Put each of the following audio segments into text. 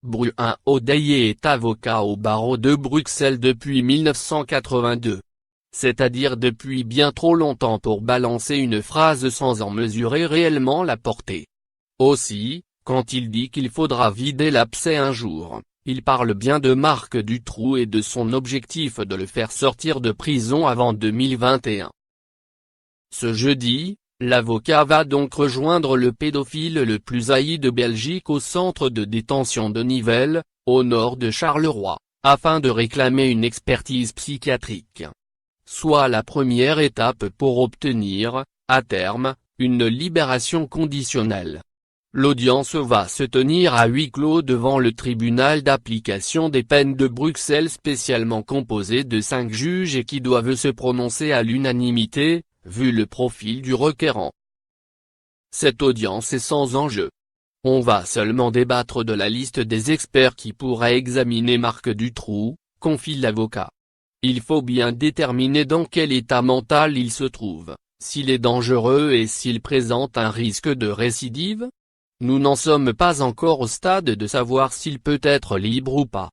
Bruin Odeillet est avocat au barreau de Bruxelles depuis 1982. C'est-à-dire depuis bien trop longtemps pour balancer une phrase sans en mesurer réellement la portée. Aussi, quand il dit qu'il faudra vider l'abcès un jour, il parle bien de Marc Dutroux et de son objectif de le faire sortir de prison avant 2021. Ce jeudi, l'avocat va donc rejoindre le pédophile le plus haï de Belgique au centre de détention de Nivelles, au nord de Charleroi, afin de réclamer une expertise psychiatrique. Soit la première étape pour obtenir, à terme, une libération conditionnelle. L'audience va se tenir à huis clos devant le tribunal d'application des peines de Bruxelles spécialement composé de 5 juges et qui doivent se prononcer à l'unanimité, vu le profil du requérant. Cette audience est sans enjeu. On va seulement débattre de la liste des experts qui pourraient examiner Marc Dutroux, confie l'avocat. Il faut bien déterminer dans quel état mental il se trouve, s'il est dangereux et s'il présente un risque de récidive. Nous n'en sommes pas encore au stade de savoir s'il peut être libre ou pas.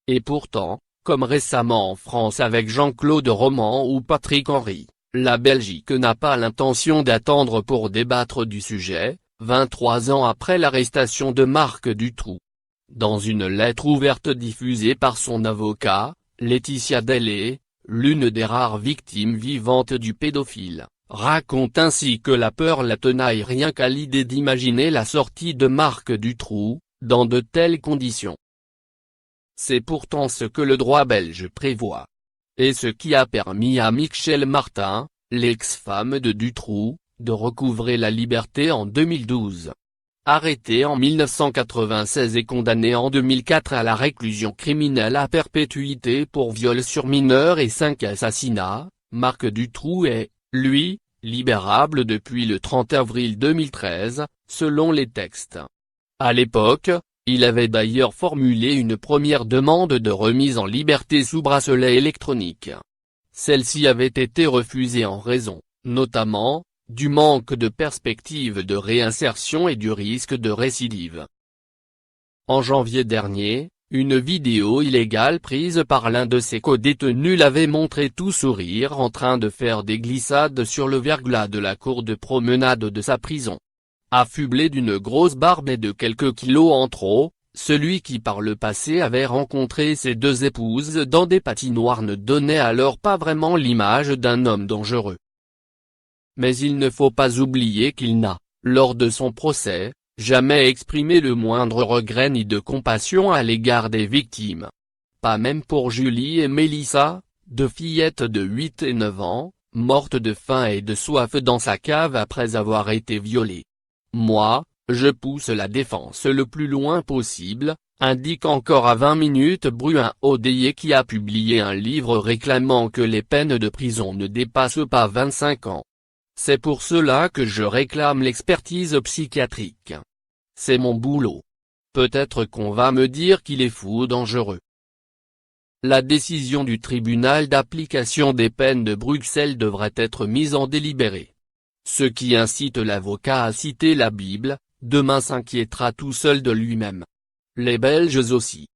Et pourtant, comme récemment en France avec Jean-Claude Roman ou Patrick Henry, la Belgique n'a pas l'intention d'attendre pour débattre du sujet, 23 ans après l'arrestation de Marc Dutroux. Dans une lettre ouverte diffusée par son avocat, Laetitia Dellet, l'une des rares victimes vivantes du pédophile, raconte ainsi que la peur la tenaille rien qu'à l'idée d'imaginer la sortie de Marc Dutroux, dans de telles conditions. C'est pourtant ce que le droit belge prévoit. Et ce qui a permis à Michèle Martin, l'ex-femme de Dutroux, de recouvrer la liberté en 2012. Arrêté en 1996 et condamné en 2004 à la réclusion criminelle à perpétuité pour viol sur mineur et 5 assassinats, Marc Dutroux est, lui, libérable depuis le 30 avril 2013, selon les textes. À l'époque, il avait d'ailleurs formulé une première demande de remise en liberté sous bracelet électronique. Celle-ci avait été refusée en raison, notamment, du manque de perspective de réinsertion et du risque de récidive. En janvier dernier, une vidéo illégale prise par l'un de ses co-détenus l'avait montré tout sourire en train de faire des glissades sur le verglas de la cour de promenade de sa prison. Affublé d'une grosse barbe et de quelques kilos en trop, celui qui par le passé avait rencontré ses 2 épouses dans des patinoires ne donnait alors pas vraiment l'image d'un homme dangereux. Mais il ne faut pas oublier qu'il n'a, lors de son procès, jamais exprimé le moindre regret ni de compassion à l'égard des victimes. Pas même pour Julie et Mélissa, 2 fillettes de 8 et 9 ans, mortes de faim et de soif dans sa cave après avoir été violées. Moi, je pousse la défense le plus loin possible, indique encore à 20 minutes Bruin Odeillet qui a publié un livre réclamant que les peines de prison ne dépassent pas 25 ans. C'est pour cela que je réclame l'expertise psychiatrique. C'est mon boulot. Peut-être qu'on va me dire qu'il est fou ou dangereux. La décision du tribunal d'application des peines de Bruxelles devrait être mise en délibéré. Ce qui incite l'avocat à citer la Bible, demain s'inquiétera tout seul de lui-même. Les Belges aussi.